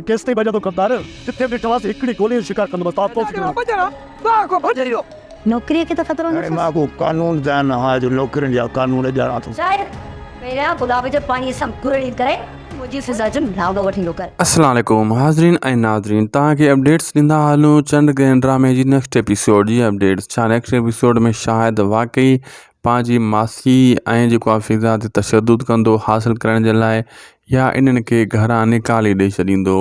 Case ताईं भॼंदो कंदार जिथे बि ॾिठोमांसि हिकिड़ी गोली जो शिकार कंदो बसि नौकरीअ खे त ख़तरो न मां को कानून ॼाण हा जो नौकरियुनि जा कानून ॼाणा थो। पहिरियां गुलाब जे पाणीअ सां कुरड़ी करे मुंहिंजी फिज़ा जो नाव वठी कर। अस्सलाम वालेकुम हाज़रीन ऐं नाज़रीन तव्हांखे अपडेट्स ॾींदा हलूं चंड ग्रहण ड्रामे जी नेक्स्ट एपिसोड जी अपडेट्स। छा नेक्स्ट एपिसोड में शायद वाकई पंहिंजी मासी ऐं जेको आहे फिज़ा ते तशद्दुद कंदो हासिल करण जे लाइ, या इन्हनि खे घरां निकाले ॾेई छॾींदो।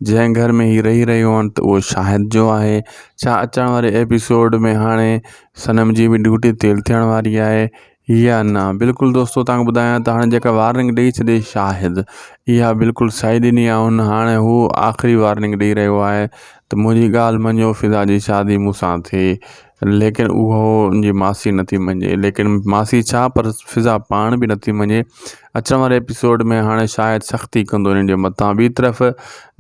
जंहिं घर में ही रही रहियो आहिनि त उहो शाहिद जो आहे। छा अचण वारे एपिसोड में हाणे सनम जी बि ड्यूटी तेल थियण वारी आहे या न? बिल्कुलु दोस्तो तव्हांखे ॿुधायां त हाणे जेका वार्निंग ॾेई छॾे शाहिद, इहा बिल्कुलु सही ॾिनी आहे हुन। हाणे हू आख़िरी वार्निंग ॾेई रहियो आहे त मुंहिंजी ॻाल्हि मञो, फिज़ा जी शादी मूंसां थिए। लेकिन उहो उनजी मासी नथी मञे। लेकिन मासी छा, पर फिज़ा पाण बि नथी मञे। अचण वारे एपिसोड में हाणे शायदि सख़्ती कंदो हिननि जे मथां। ॿी तरफ़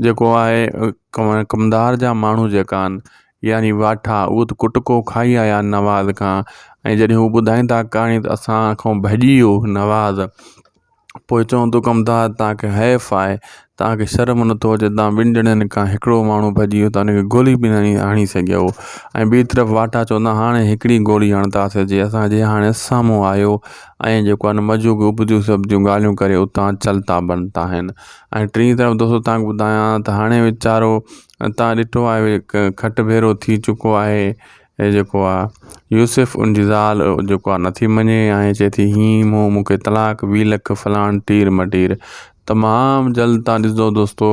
जेको आहे कमदार जा माण्हू जेका आहिनि, यानी वाठा, उहो त कुटको खाई आया नवाज़ खां। ऐं जॾहिं हू ॿुधाईंदा कहाणी त असां खां भॼी वियो नवाज़, पोइ चवंदो कमदार तव्हांखे हैफ़ आहे, तव्हांखे शर्म नथो अचे, तव्हां ॿिनि ॼणनि खां हिकिड़ो माण्हू भॼी वियो त हुनखे गोली बि न हणी सघियो। ऐं ॿी तरफ़ वाठा चवंदा हाणे हिकिड़ी गोली हणंदासीं जे असांजे हाणे साम्हूं आयो ऐं जेको आहे न मजू गुबजू सभु जूं ॻाल्हियूं करे उतां चलता बनता आहिनि। ऐं टी तरफ़ दोस्तो तव्हांखे ॿुधायां त हाणे वीचारो तव्हां ॾिठो आहे खट भेरो थी चुको आहे। ऐं जेको आहे यूसुफ उनजी ज़ाल जेको आहे नथी मञे ऐं चए थी हीअं मूंखे तलाक 20 लख फलाण टीर मटीर। तमामु जल्द तव्हां ॾिसंदो दोस्तो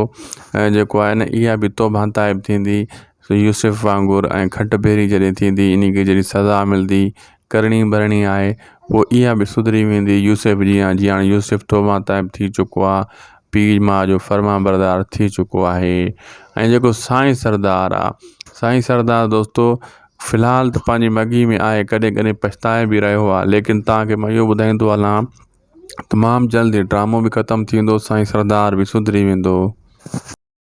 जेको आहे न इहा बि तौबा ताइब थींदी यूसुफ वांगुरु। ऐं खट भेरी जॾहिं थींदी, इन खे जॾहिं सज़ा मिलंदी करणी भरणी आहे, पोइ इहा बि सुधरी वेंदी यूसुफ जी। जीअं हाणे यूसुफ तौबा ताइब थी चुको आहे, पीउ माउ जो फर्मा बरदार थी चुको आहे। ऐं जेको साईं सरदार आहे, साईं सरदार दोस्तो फ़िलहालु त पंहिंजी मॻी में आहे, कॾहिं कॾहिं पछताए बि रहियो आहे। लेकिन तव्हांखे मां इहो ॿुधाईंदो हलां तमामु जल्द ड्रामो बि ख़तमु थींदो, साईं सरदार बि सुधरी वेंदो।